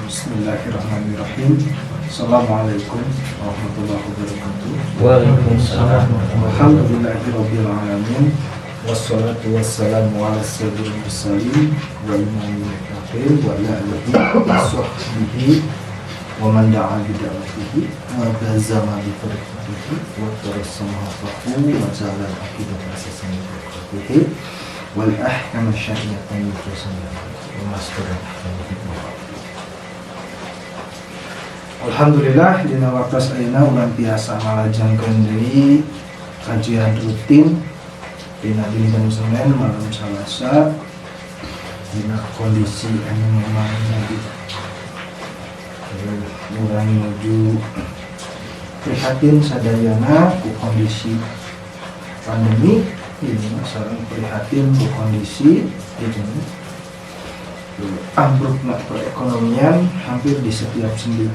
Bismillahirrahmanirrahim. Assalamualaikum warahmatullahi wabarakatuh. Waalaikumsalam. Alhamdulillahirabbil alamin. Wassalatu wassalamu ala sayyidil mursalin wa imamil muttaqin wa ala alihi wa sahbihi wa man da'a bi da'watihi wa bazama bi tariqatihi wa tarasamahu wa ja'ala aqidat asasan bi wal ahkam syari'atan mutasanna wa masdar. Alhamdulillah dina waktos ayeuna urang biasa malajengkeun deui kajian rutin dina dinten Senin malam Salasa dina kondisi anu memang lagi urang menuju prihatin sadayana ku kondisi pandemi ini sareng prihatin ku kondisi ini ambrukna perekonomian hampir di setiap sendi.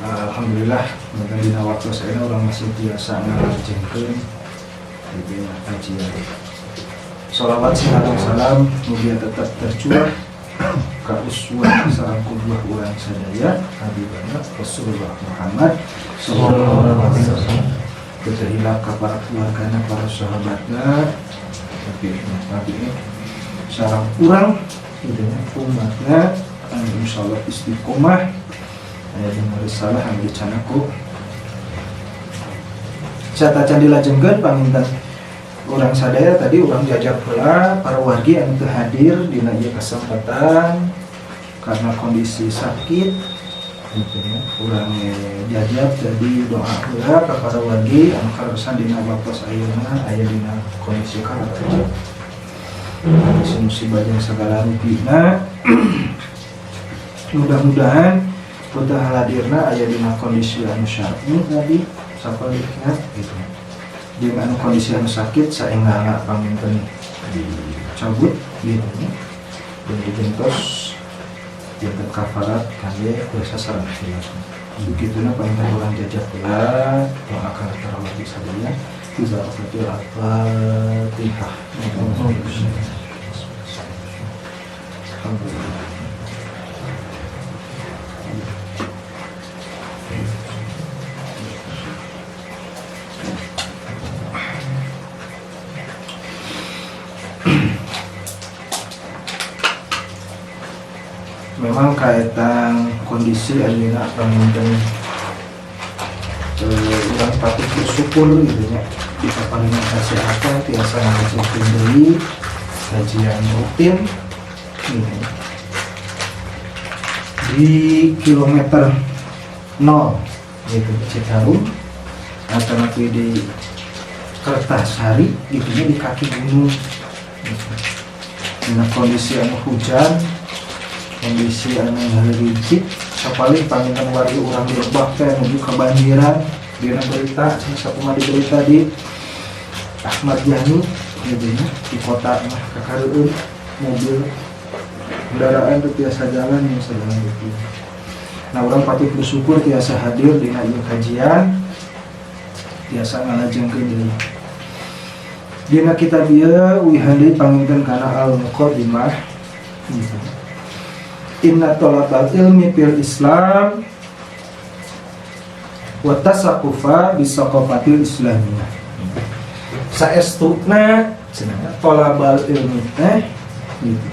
Alhamdulillah, mungkin dina waktu saya orang masih biasa ngalajengkeun dina kajian. Shalawat sareng salam mugia tetap tercurah ka uswah sareng qudwah urang sadaya habibana Rasulullah Muhammad sallallahu alaihi wasallam. Berterima ka para keluargana, para sahabatna, tapi sareng urang umatna insyaallah istiqomah yang risalah yang dicanaku saya tacan dilajengkeun pamintan urang sadaya tadi urang jajak pula para wargi anu teu hadir dina ieu kesempatan karena kondisi sakit gitu ya. Urang jajak jadi doa pula ka para wargi anu karosan dina waktos ayeuna aya dina kondisi karakter musibah jeung sagala rupina. Mudah-mudahan kita haladirna aya dina kondisi anu syar'i tadi sapalikna gitu. Jeung anu kondisi anu sakit saenggana paminten dicabut gitu nya. Dan digentos dinten kafarat kangge kuasa sareng khilaf. Begituna paminten urang jajak pula doakan tarawih sadaya tiba waktu al-Fatihah. Alhamdulillah. Memang kaitan kondisi ayeuna paminten urang patut bersyukur gitu nya diparingan kesehatan tiasa ngajengkeun deui kajian rutin gitu. Di kilometer 0 gitu Citarum atau nanti di Kertasari gitu nya di kaki gunung gitu. Dengan kondisi anu hujan, kondisi anu licik, sapaling paminten warga urang di Lebak teh nuju kebanjiran dina berita sakumaha di berita di Ahmad Yani gitu nya di kota mah kakareueun mobil kendaraan teu tiasa jalan yang segala gitu. Nah, urang patut bersyukur tiasa hadir dina ieu kajian, tiasa ngalajengkeun deui. Dina kitab ieu wihandi paminten kana al-muqaddimah gitu. Inna thalabal ilmi fil Islam wa tasaqqufa bisaqafatil islamiyah. Saestuna cenah thalabal ilmi teh gitu.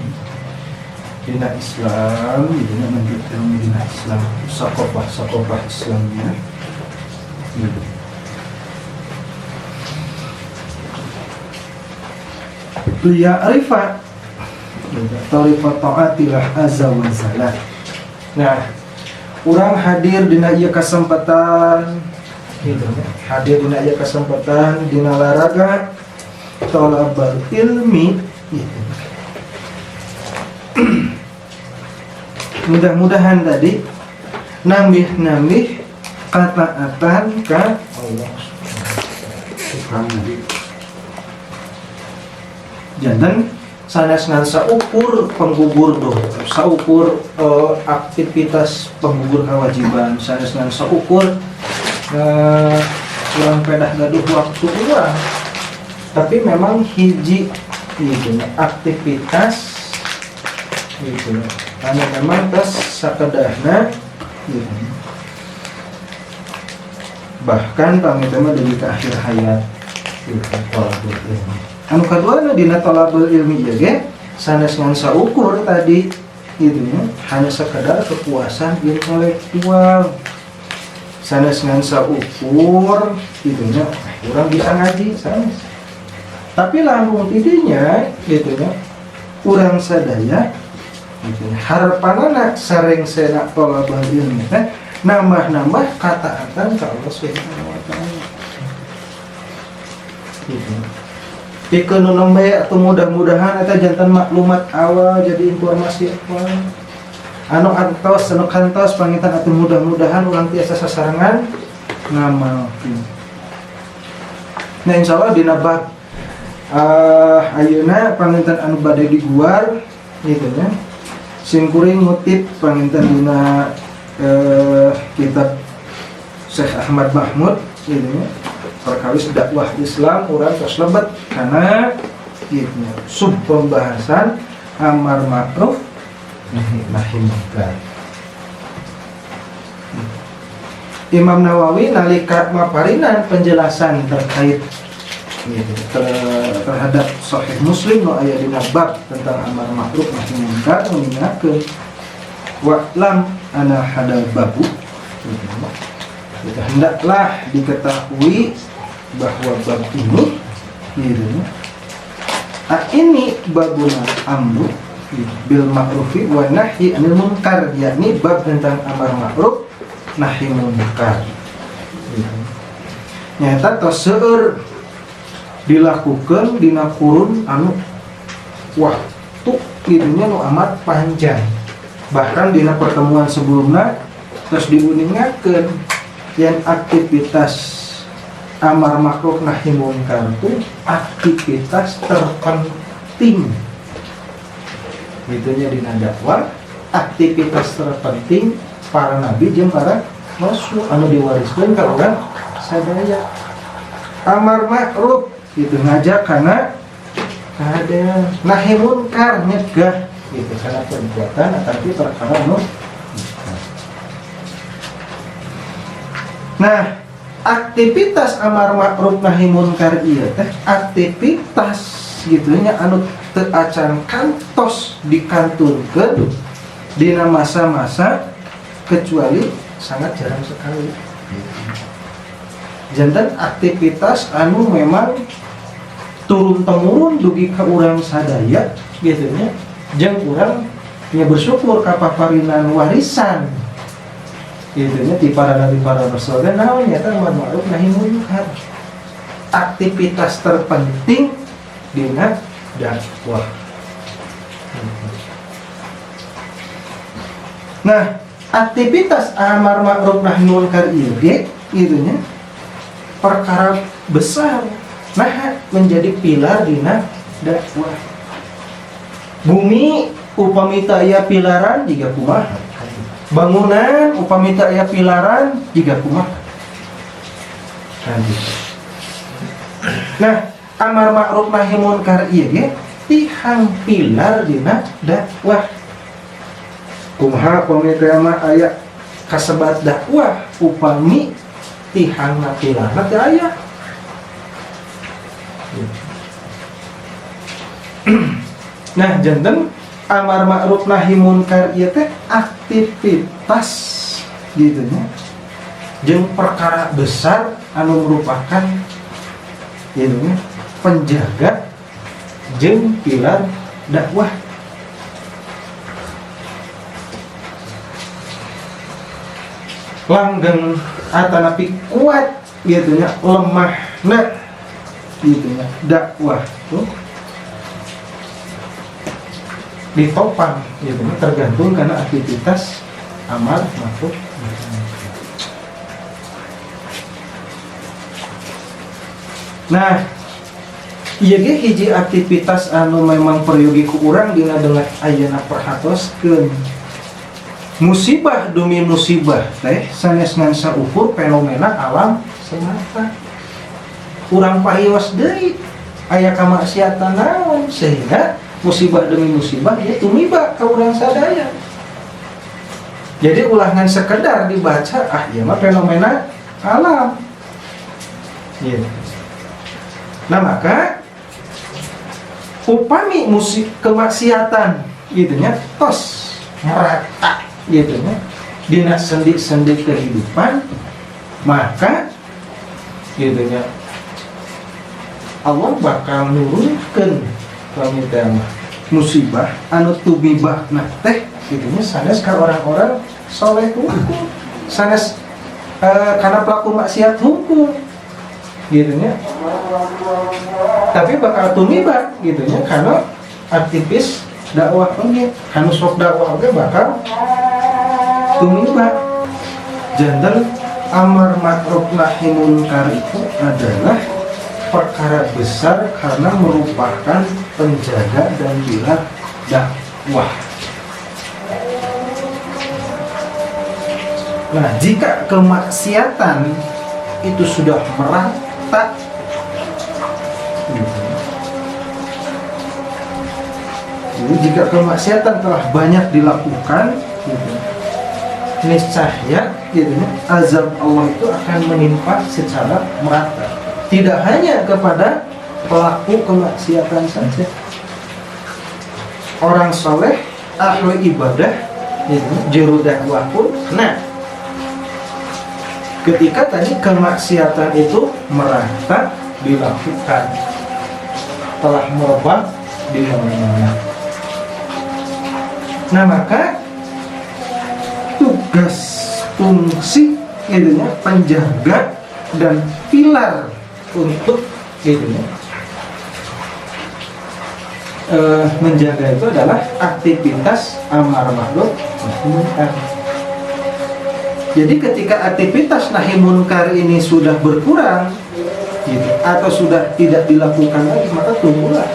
Dina Islam, dina menuntut ilmu dina Islam, saqafah islamiyah. Gitu. Liya arifat tariqat ta'atillah azza wa jalla. Nah, urang hadir dina ieu kesempatan gitu. Hadir dina ieu kesempatan dina laraga talabal ilmi gitu. Mudah-mudahan tadi nambih kataatan ka Allah Subhanahu. Janten sanesna saukur penggugur dosa, saukur aktivitas penggugur kewajiban, sanesna saukur urang pedah gaduh waktu urang. Tapi memang hiji gitu aktivitas gitu anu memang tes sakedahna gitu. Bahkan pamit mah dari ke akhir hayat gitu, tolabul ilmi. Anu kadua anu dina tolabul ilmi ge sanes ngan saukur tadi gitu ya, hanya sekedar kepuasan intelektual. Sanes ngan saukur gitu nya, urang bisa ngaji sanes. Tapi lamun tidinya gitu ya, urang sadaya gitu. Harapanana sareng sena tolabul ilmi teh nambah-nambah kataatan ka Allah Subhanahu wa taala. Gitu. Pikeun nu nembe atuh mudah-mudahan eta jantan maklumat awal jadi informasi awal. Anu antos anu kantos pangitan atuh mudah-mudahan urang tiasa sasarangan ngamalkeun. Nah insyaallah dina bab ayeuna pangintan anu bade diguar gitu nya. Sim kuring ngutip pangintan dina kitab Syekh Ahmad Mahmud gitu nya. Perkawis dakwah Islam urang tos lebet karena gitu sub pembahasan amar ma'ruf nahi munkar. Imam Nawawi nalika maparinan penjelasan terkait gitu, terhadap Sahih Muslim no aya dina bab tentang amar ma'ruf nahi munkar mengingatkeun wa lam ana hadal babu gitu. Hendaklah diketahui bahwa bab ini gitu, ini babuna amru bil ma'rufi wa nahyi anil munkar, yakni bab tentang amar ma'ruf nahi munkar gitu. Nyata tos seueur dilakukan dina kurun anu waktu kidunya nu amat panjang. Bahkan dina pertemuan sebelumnya terus diuningakeun yang aktivitas amar ma'ruf nahi munkar itu aktivitas terpenting. Itunya dina dakwah, aktivitas terpenting para nabi jeung para rasul anu diwariskeun ka urang sadaya. Amar ma'ruf itu ngajak kana ada nahi munkar nyegah gitu kana perbuatan tapi perkara anu. Nah, aktivitas amar ma'ruf nahi munkar ieu teh aktivitas gitu nya anu teu acan kantos dikanturkeun dina masa-masa kecuali sangat jarang sekali. Jantan aktivitas anu memang turun temurun dugi ka urang sadaya gitu nya jeung urang nya bersyukur ka paparinan warisan gitu nya ti para nabi para rasul dan naon nya teh amar ma'ruf nahi munkar. Aktivitas terpenting dina dakwah. Nah, aktivitas amar ma'ruf nahi munkar ieu ge gitu nya perkara besar, nah menjadi pilar dina dakwah. Bumi upami teu aya pilaran jiga kumaha? Bangunan upami teu aya pilaran jiga kumaha? Nah, amar ma'ruf nahi munkar ieu ge tihang pilar dina dakwah. Kumaha upami teh mah aya kasebat dakwah upami tihangna pilarna teu aya. Nah, janten amar ma'ruf nahi munkar ieu teh aktivitas gitu nya. Jeung perkara besar anu merupakan gitu nya penjaga jeung pilar dakwah. Langgeng atanapi kuat gitu nya lemahna gitu nya dakwah tuh ditopang gitu nya tergantung karena aktivitas amar ma'ruf. Nah, ieu ge hiji aktivitas anu memang peryogi ku urang dina dengan ayeuna perhatoskeun. Musibah demi musibah teh sanes ngan saukur fenomena alam semesta. Urang parios deui aya kamaksiatan naon sehingga musibah demi musibah ieu tumiba ka urang sadaya. Jadi ulangan sekedar dibaca, ya mah fenomena alam. Gitu. Nah maka upami musik kemaksiatan gitunya tos merata gitunya dina sendi-sendi kehidupan, maka gitunya Allah bakal nurunkeun kami tema musibah anu tumibah nah teh gitunya sanes ka orang-orang soleh hukum, sanes karena pelaku maksiat hukum gitunya, tapi bakal tumibah gitunya karena aktivis dakwah ini, karena sok dakwah oke bakal tumibah. Jantan amar ma'ruf nahi munkar itu adalah perkara besar karena merupakan penjaga dan pilar dakwah. Nah, jika kemaksiatan itu sudah merata, jadi jika kemaksiatan telah banyak dilakukan, niscaya azab Allah itu akan menimpa secara merata. Tidak hanya kepada pelaku kemaksiatan saja, orang soleh, ahli ibadah, juru dakwah pun kena. Ketika tadi kemaksiatan itu merata dilakukan, telah merebak di mana-mana. Nah maka tugas fungsi penjaga dan pilar untuk menjaga itu adalah aktivitas amar ma'ruf nahi munkar. Jadi ketika aktivitas nahi munkar ini sudah berkurang atau sudah tidak dilakukan lagi, maka tunggulah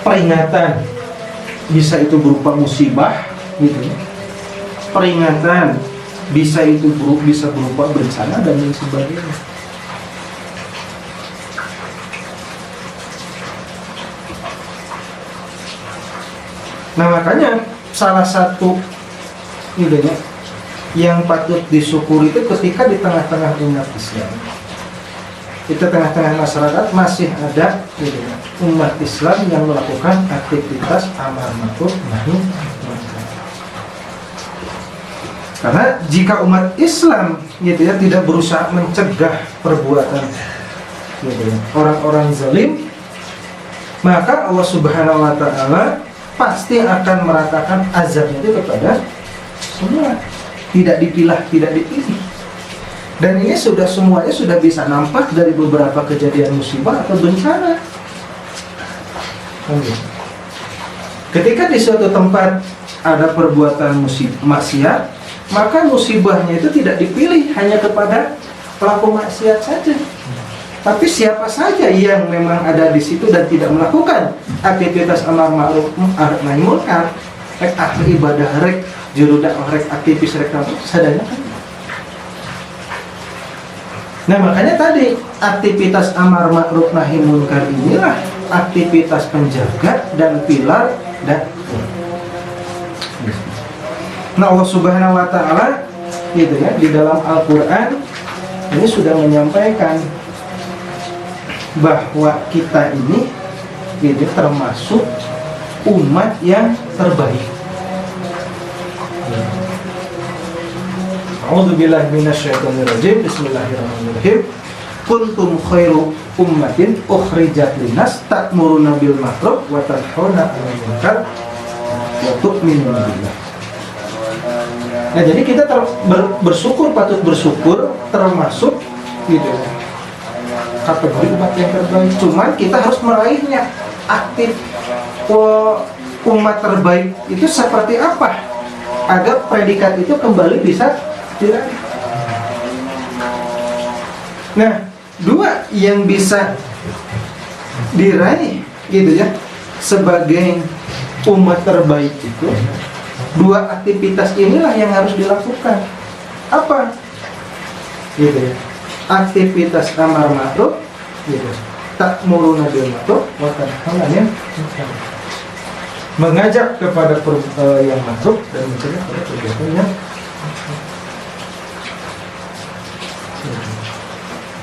peringatan, bisa itu berupa musibah peringatan bisa berupa bencana dan lain sebagainya. Nah makanya salah satu yang patut disyukuri itu ketika di tengah-tengah umat Islam, itu tengah-tengah masyarakat masih ada umat Islam yang melakukan aktivitas amar ma'ruf nahi munkar. Karena jika umat Islam tidak berusaha mencegah perbuatan orang-orang zalim, maka Allah Subhanahu wa taala pasti akan meratakan azabnya itu kepada semua, tidak dipilah, tidak dipilih. Dan ini semuanya sudah bisa nampak dari beberapa kejadian musibah atau bencana. Ketika di suatu tempat ada perbuatan maksiat, maka musibahnya itu tidak dipilih hanya kepada pelaku maksiat saja, tapi siapa saja yang memang ada di situ dan tidak melakukan aktivitas amar ma'ruf nahi munkar, rek ahli ibadah, rek juru dakwah, rek aktivis, rek sadaya. Nah makanya tadi aktivitas amar ma'ruf nahi munkar inilah aktivitas penjaga dan pilar dakwah. Nah Allah Subhanahu wa taala di dalam Al-Qur'an ini sudah menyampaikan bahwa kita ini termasuk umat yang terbaik. A'udzubillahi minasyaitonirrajim. Bismillahirrahmanirrahim. Kuntum khairu ummatin ukhrijat linnas ta'muruna bil ma'ruf wa tanhauna 'anil munkar wa tu'minuna billah. Nah, jadi kita patut bersyukur termasuk kategori umat yang terbaik. Cuman kita harus meraihnya. Aktif umat terbaik itu seperti apa agar predikat itu kembali bisa diraih. Nah, dua yang bisa diraih sebagai umat terbaik itu, dua aktivitas inilah yang harus dilakukan. Apa? Aktivitas amar ma'ruf, ta'muruna bil ma'ruf wa tanhauna 'anil munkar. mengajak kepada yang ma'ruf dan mencegah pada perbuatan yang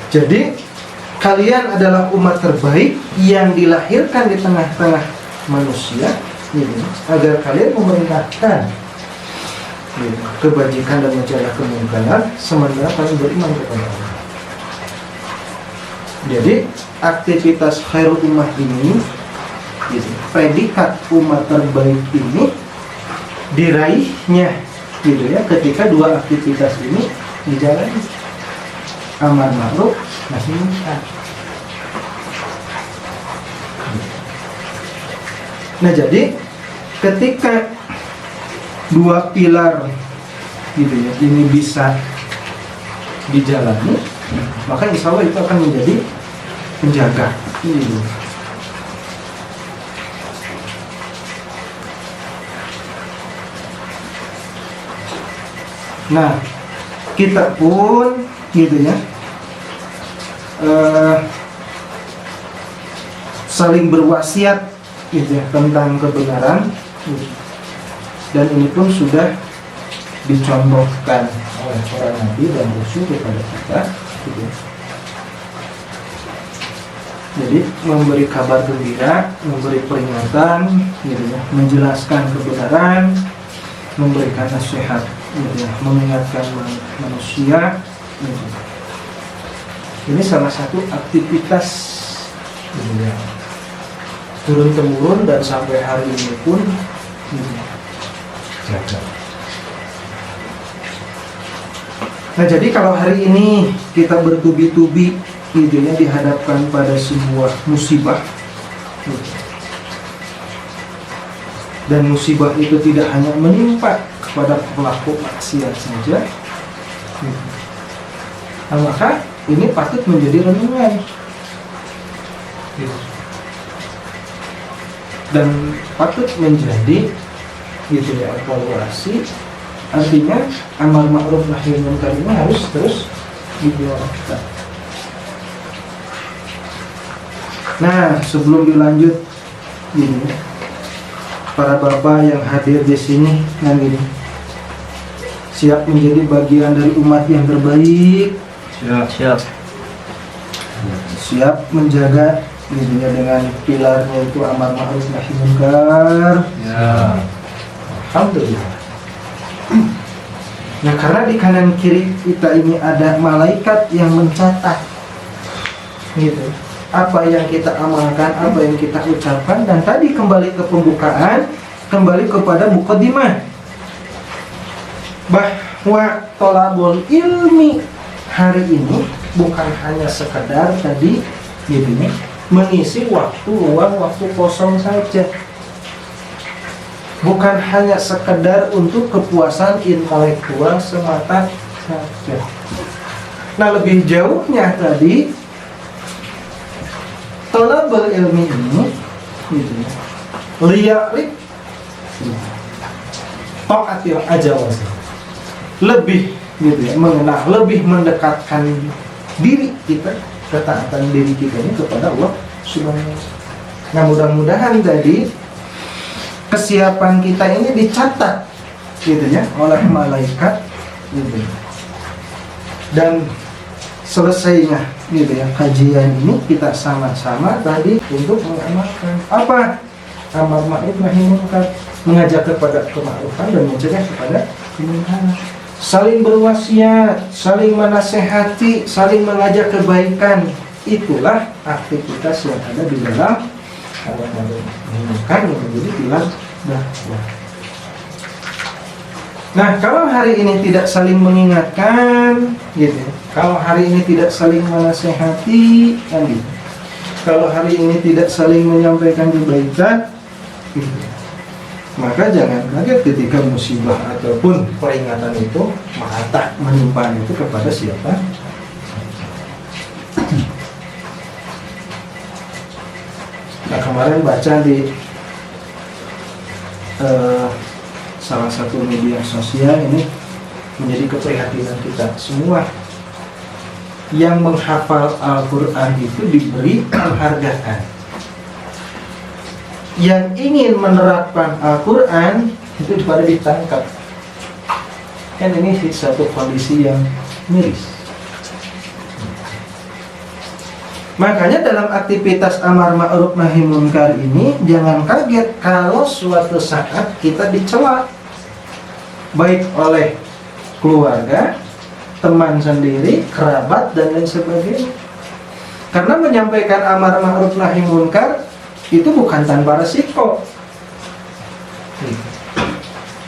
jadi kalian adalah umat terbaik yang dilahirkan di tengah-tengah manusia agar kalian memerintahkan kebajikan dan mencegah kemungkaran sementara kalian beriman kepada Allah. Jadi aktivitas khairul ummah ini predikat umat terbaik ini diraihnya ketika dua aktivitas ini dijalani, amar ma'ruf nahi munkar. Nah, jadi ketika dua pilar ini bisa dijalani, maka insya Allah itu akan menjadi penjaga Nah, kita pun saling berwasiat tentang kebenaran, dan ini pun sudah dicontohkan oleh para nabi dan rasul kepada kita. Jadi memberi kabar gembira, memberi peringatan, menjelaskan kebenaran, memberikan nasihat, mengingatkan manusia. Ini salah satu aktivitas turun temurun dan sampai hari ini pun jaga. Nah, jadi kalau hari ini kita bertubi-tubi dihadapkan pada sebuah musibah, dan musibah itu tidak hanya menimpa kepada pelaku maksiat saja, maka ini patut menjadi renungan dan patut menjadi evaluasi. Artinya amar ma'ruf nahi munkar ini harus terus dijalankan. Nah, sebelum dilanjut para bapak yang hadir di sini siap menjadi bagian dari umat yang terbaik. Siap menjaga dengan pilarnya itu amar ma'ruf nahi munkar. Ya. Alhamdulillah. Nah, karena di kanan kiri kita ini ada malaikat yang mencatat apa yang kita amalkan, apa yang kita ucapkan. Dan tadi kembali ke pembukaan, kembali kepada muqaddimah, bahwa thalabul ilmi hari ini bukan hanya sekedar tadi mengisi waktu luang, waktu kosong saja, bukan hanya sekedar untuk kepuasan intelektual semata saja. Nah, lebih jauhnya tadi thalabul ilmi ini liya'rif ta'atil ajawaz, lebih mengenal, lebih mendekatkan diri kita, ketaatan diri kita ini kepada Allah Subhanahu wa ta'ala. Nah, mudah-mudahan tadi kesiapan kita ini dicatat oleh malaikat dan selesainya kajian ini kita sama-sama tadi untuk mengamalkan apa? Amar ma'ruf nahi munkar, mengajak kepada kema'rufan dan mencegah kepada kemungkaran, saling berwasiat, saling menasehati, saling mengajak kebaikan. Itulah aktivitas yang ada di dalam amar ma'ruf nahi munkar yang menjadi pilar dakwah. Nah, kalau hari ini tidak saling mengingatkan, kalau hari ini tidak saling menasehati, kalau hari ini tidak saling menyampaikan kebaikan, maka jangan kaget ketika musibah ataupun peringatan itu menimpa itu kepada siapa. Nah, kemarin baca di salah satu media sosial ini menjadi keprihatinan kita semua. Yang menghafal Al-Quran itu diberi penghargaan. yang ingin menerapkan Al-Quran itu pada ditangkap. Kan ini satu kondisi yang miris. Makanya dalam aktivitas amar ma'ruf nahi munkar ini jangan kaget kalau suatu saat kita dicela, baik oleh keluarga, teman sendiri, kerabat, dan lain sebagainya. Karena menyampaikan amar ma'ruf nahi munkar itu bukan tanpa resiko.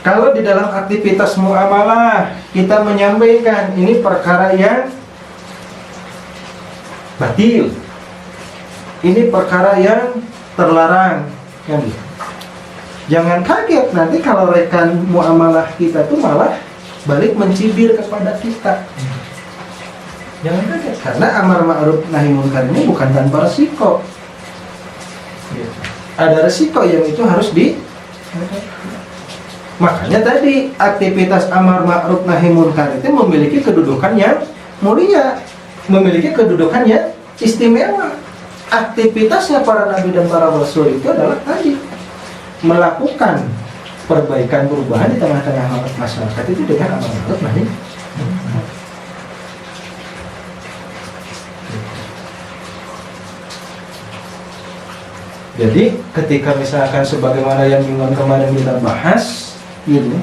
Kalau di dalam aktivitas muamalah kita menyampaikan ini perkara yang batil, ini perkara yang terlarang, kan? Jangan kaget nanti kalau rekan muamalah kita tuh malah balik mencibir kepada kita. Jangan kaget, karena amar ma'ruf nahi munkar ini bukan tanpa resiko. Ada resiko yang itu harus makanya tadi aktivitas amar ma'ruf nahi munkar itu memiliki kedudukan yang mulia, memiliki kedudukan yang istimewa. Aktivitasnya para nabi dan para rasul itu adalah tadi melakukan perbaikan, perubahan di tengah-tengah masyarakat itu dengan amar ma'ruf nahi munkar. Jadi ketika misalkan sebagaimana yang minggu kemarin kita bahas, gitu,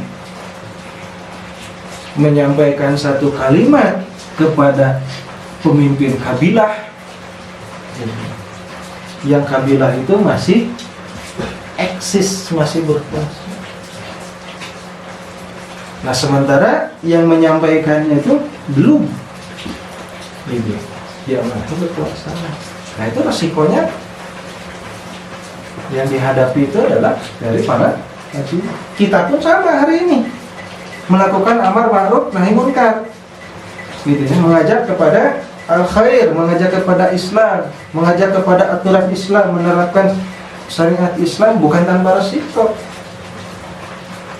menyampaikan satu kalimat kepada pemimpin kabilah, gitu, yang kabilah itu masih eksis, masih berkuasa. Nah sementara yang menyampaikannya itu belum, gitu, dia masih berkuasa. Nah itu resikonya yang dihadapi itu adalah dari para kita pun sama hari ini melakukan amar ma'ruf nahi munkar, gitu ya, mengajak kepada al-khair, mengajak kepada Islam, mengajak kepada aturan Islam, menerapkan syariat Islam bukan tanpa resiko,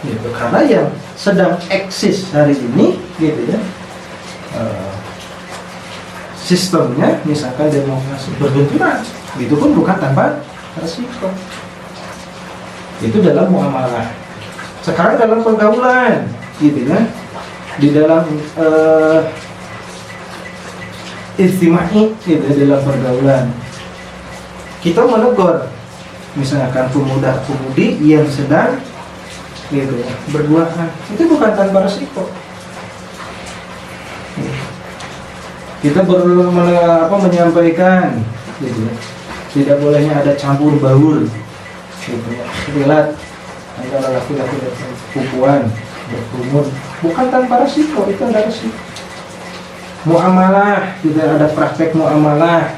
gitu. Karena yang sedang eksis hari ini, gitu ya, sistemnya misalkan demokrasi berbenturan, itu pun bukan tanpa resiko. Itu dalam muamalah. Sekarang dalam pergaulan, gitu ya, di dalam istimai, gitu, dalam pergaulan kita menegur misalkan pemuda-pemudi yang sedang, gitu ya, berduaan, itu bukan tanpa resiko. Kita menyampaikan, gitu ya, tidak bolehnya ada campur baur, gitu ya, rilat antara laki-laki dan perempuan, berkerumun, bukan tanpa resiko, itu ada resiko. Muamalah, tidak ada praktek muamalah,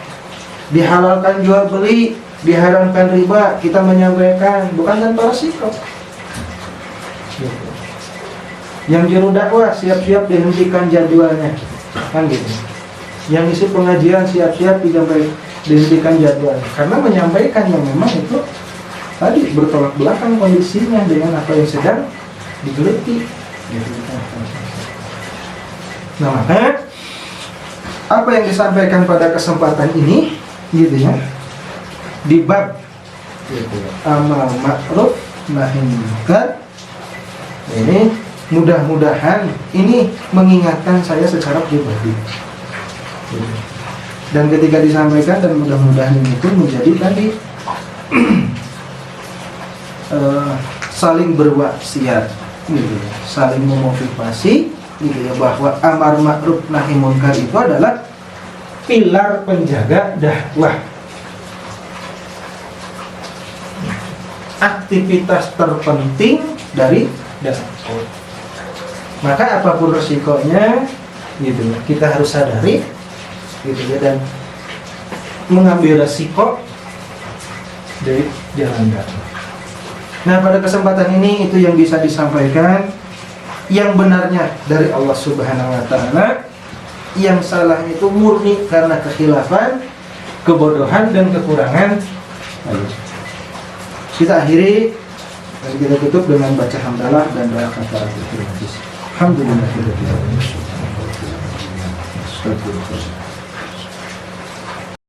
dihalalkan jual beli, diharamkan riba, kita menyampaikan bukan tanpa resiko, gitu. Yang juru dakwah siap-siap dihentikan jadwalnya, kan gitu. Yang isi pengajian siap-siap dihentikan jadwal, karena menyampaikan yang memang itu tadi bertolak belakang kondisinya dengan apa yang sedang digeluti. Nah maka apa yang disampaikan pada kesempatan ini, gitu ya, di bab, gitu ya, amar ma'ruf nahi munkar ini, mudah-mudahan ini mengingatkan saya secara pribadi. Dan ketika disampaikan, dan mudah-mudahan itu menjadi tadi saling berwasiat, gitu, saling memotivasi, gitu ya, bahwa amar ma'ruf nahi munkar itu adalah pilar penjaga dakwah, aktivitas terpenting dari dakwah. Maka apapun resikonya, gitu, kita harus sadari, gitu ya, dan mengambil resiko dari jalan dakwah. Nah pada kesempatan ini itu yang bisa disampaikan, yang benarnya dari Allah Subhanahu wa Ta'ala, yang salah itu murni karena kekhilafan, kebodohan dan kekurangan. Kita akhiri dan kita tutup dengan baca hamdalah dan doa kafaratul majlis. Alhamdulillah.